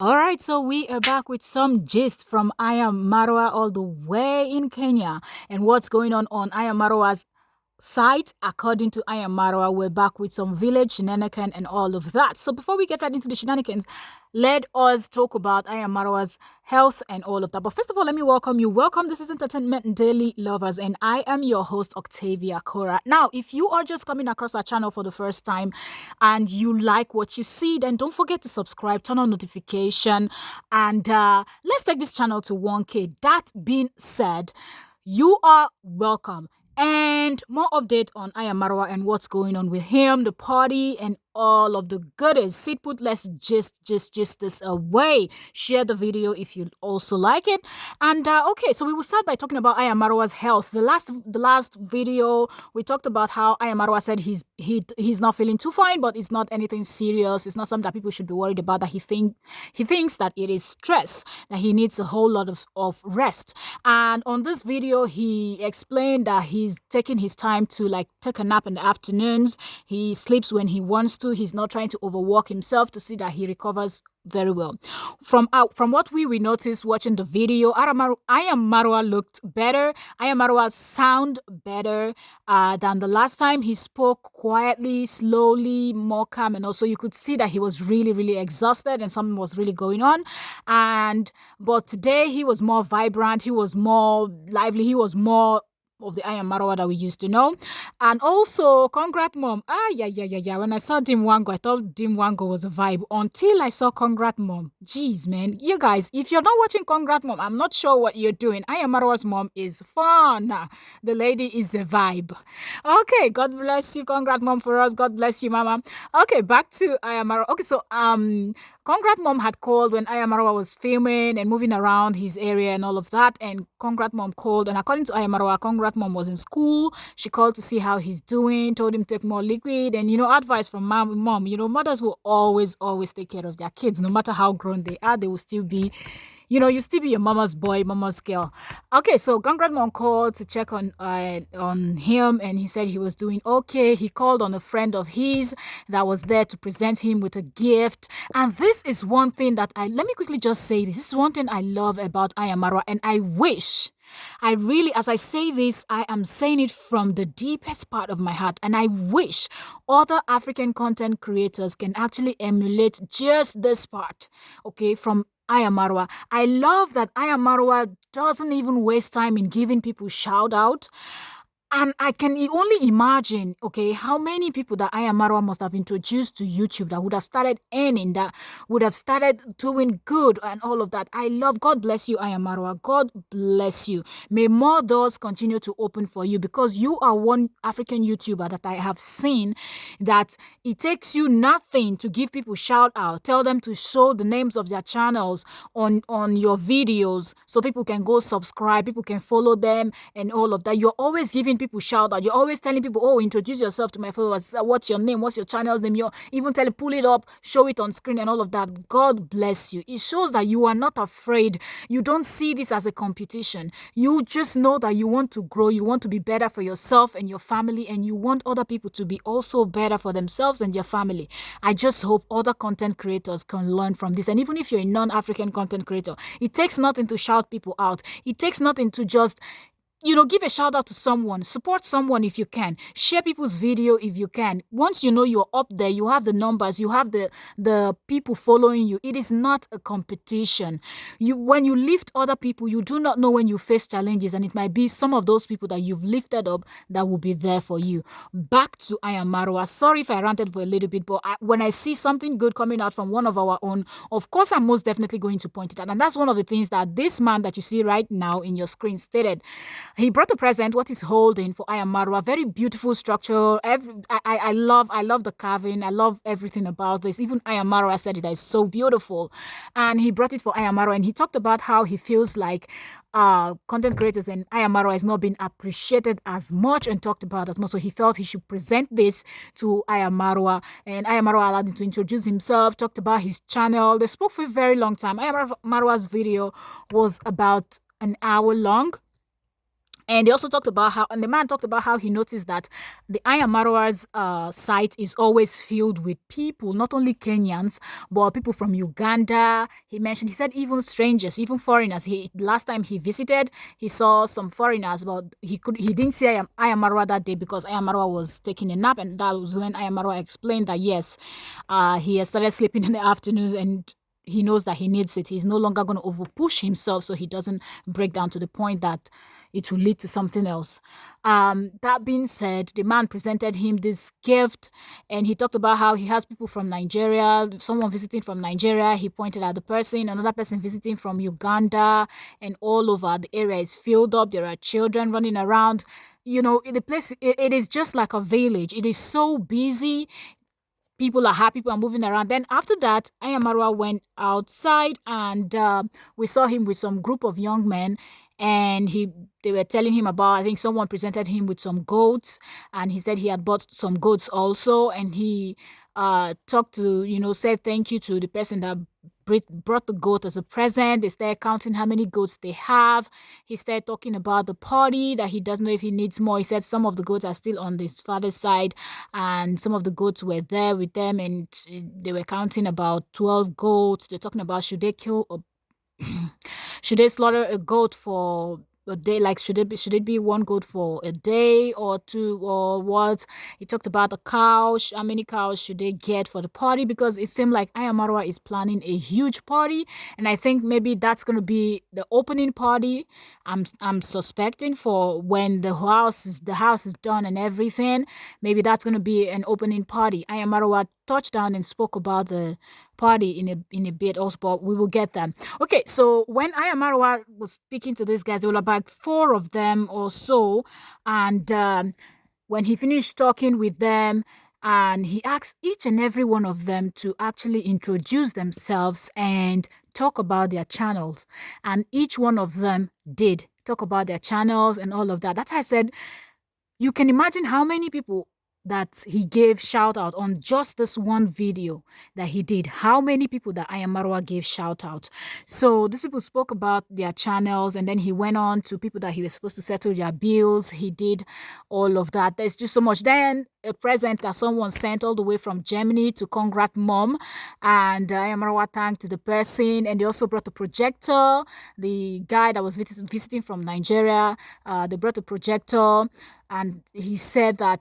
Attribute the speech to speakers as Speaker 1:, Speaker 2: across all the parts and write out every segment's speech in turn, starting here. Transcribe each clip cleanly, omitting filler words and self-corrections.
Speaker 1: All right, so we are back with some gist from I am Marwa all the way in Kenya. And what's going on I am Marwa's site? According to I am Marwa, we're back with some village shenanigans and all of that. So before we get right into the shenanigans, let us talk about I am Marwa's health and all of that. But first of all, let me welcome you. Welcome. This is Entertainment Daily Lovers, and I am your host, Octavia Cora. Now, if you are just coming across our channel for the first time and you like what you see, then don't forget to subscribe, turn on notification, and let's take this channel to 1K. That being said, you are welcome. And more update on Ayamarwa and what's going on with him, the party, and all of the goodies. Sit put, let's just this away. Share the video if you also like it. And okay, so we will start by talking about Ayamarwa's health. The last video we talked about how Ayamarwa said he's not feeling too fine, but it's not anything serious. It's not something that people should be worried about. That he thinks that it is stress, that he needs a whole lot of rest. And on this video, he explained that he's taking his time to like take a nap in the afternoons. He sleeps when he wants to. He's not trying to overwork himself to see that he recovers very well. From what we noticed watching the video, Marwa looked better. Marwa sound better than the last time. He spoke quietly, slowly, more calm, and also you could see that he was really exhausted and something was really going on. But today he was more vibrant. He was more lively. He was more of the I am Marwa that we used to know. And also, Congrat Mom. Yeah. When I saw Dim Wango, I thought Dim Wango was a vibe until I saw Congrat Mom. Jeez, man. You guys, if you're not watching Congrat Mom, I'm not sure what you're doing. I am Marwa's mom is fun. The lady is a vibe. Okay, God bless you, Congrat Mom, for us. God bless you, Mama. Okay, back to I am Marwa. Okay, so Congrat Mom had called when Ayamarwa was filming and moving around his area and all of that. And Congrat Mom called. And according to Ayamarwa, Congrat Mom was in school. She called to see how he's doing, told him to take more liquid. And, advice from mom. Mothers will always take care of their kids. No matter how grown they are, they will still be you still be your mama's boy, mama's girl. Okay, so Gangrat Mom called to check on him, and he said he was doing okay. He called on a friend of his that was there to present him with a gift. And this is one thing that let me quickly just say this. This is one thing I love about Ayamarwa, and I wish as I say this, I am saying it from the deepest part of my heart. And I wish other African content creators can actually emulate just this part, okay, from Ayamarwa. I love that Ayamarwa doesn't even waste time in giving people shout out. And I can only imagine, okay, how many people that Ayamarwa must have introduced to YouTube that would have started earning, that would have started doing good and all of that. I love, God bless you, Ayamarwa. God bless you. May more doors continue to open for you, because you are one African YouTuber that I have seen that it takes you nothing to give people shout out, tell them to show the names of their channels on your videos so people can go subscribe, people can follow them and all of that. You're always giving people shout out. You're always telling people, oh, introduce yourself to my followers. What's your name? What's your channel's name? You're even telling, pull it up, show it on screen and all of that. God bless you. It shows that you are not afraid. You don't see this as a competition. You just know that you want to grow. You want to be better for yourself and your family, and you want other people to be also better for themselves and their family. I just hope other content creators can learn from this. And even if you're a non-African content creator, it takes nothing to shout people out. It takes nothing to just give a shout out to someone, support someone if you can, share people's video if you can. Once you're up there, you have the numbers, you have the people following you. It is not a competition. When you lift other people, you do not know when you face challenges, and it might be some of those people that you've lifted up that will be there for you. Back to Ayamarwa. Sorry if I ranted for a little bit, but when I see something good coming out from one of our own, of course I'm most definitely going to point it out. And that's one of the things that this man that you see right now in your screen stated. He brought a present, what he's holding for Ayamarwa. Very beautiful structure. I love the carving. I love everything about this. Even Ayamarwa said it is so beautiful. And he brought it for Ayamarwa, and he talked about how he feels like content creators and Ayamarwa is not being appreciated as much and talked about as much. So he felt he should present this to Ayamarwa, and Ayamarwa allowed him to introduce himself, talked about his channel. They spoke for a very long time. Ayamarwa's video was about an hour long. And they also talked about how, and the man talked about how he noticed that the Ayamaroa's site is always filled with people, not only Kenyans, but people from Uganda. He mentioned, he said even strangers, even foreigners. Last time he visited, he saw some foreigners, but he didn't see Ayamaroa that day because Ayamaroa was taking a nap, and that was when Ayamaroa explained that yes, he has started sleeping in the afternoons and he knows that he needs it. He's no longer going to overpush himself so he doesn't break down to the point that it will lead to something else. That being said, the man presented him this gift and he talked about how he has people from Nigeria, someone visiting from Nigeria. He pointed at the person, another person visiting from Uganda, and all over. The area is filled up. There are children running around. You know, the place, it is just like a village. It is so busy. People are happy, people are moving around. Then after that, Ayamarwa went outside and we saw him with some group of young men, and they were telling him about, I think someone presented him with some goats, and he said he had bought some goats also, and he talked to, said thank you to the person that brought the goat as a present. They started counting how many goats they have. He started talking about the party, that he doesn't know if he needs more. He said some of the goats are still on his father's side, and some of the goats were there with them, and they were counting about 12 goats. They're talking about should they kill should they slaughter a goat for a day? Like should it be one goat for a day or two or what? He talked about the cows. How many cows should they get for the party? Because it seemed like Ayamarwa is planning a huge party, and I think maybe that's gonna be the opening party. I'm suspecting for when the house is done and everything. Maybe that's gonna be an opening party. Ayamarwa touched down and spoke about the party in a bit also, but we will get them. Okay, so when Ayamarwa was speaking to these guys, there were about four of them or so, and when he finished talking with them, and he asked each and every one of them to actually introduce themselves and talk about their channels, and each one of them did talk about their channels and all of that. That's why I said you can imagine how many people that he gave shout out on just this one video that he did. How many people that Ayamarwa gave shout out. So these people spoke about their channels, and then he went on to people that he was supposed to settle their bills. He did all of that. There's just so much. Then a present that someone sent all the way from Germany to congrat mom, and Ayamarwa thanked the person, and they also brought a projector. The guy that was visiting from Nigeria, they brought a projector, and he said that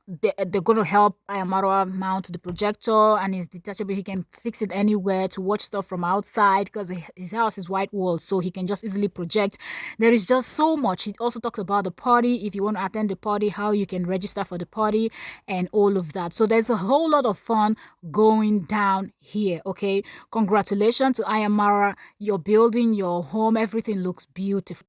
Speaker 1: they're going to help Ayamarwa mount the projector, and it's detachable. He can fix it anywhere to watch stuff from outside because his house is white walled, so he can just easily project. There is just so much. He also talked about the party. If you want to attend the party, how you can register for the party and all of that. So there's a whole lot of fun going down here. Okay, congratulations to Ayamarwa. You're building your home. Everything looks beautiful.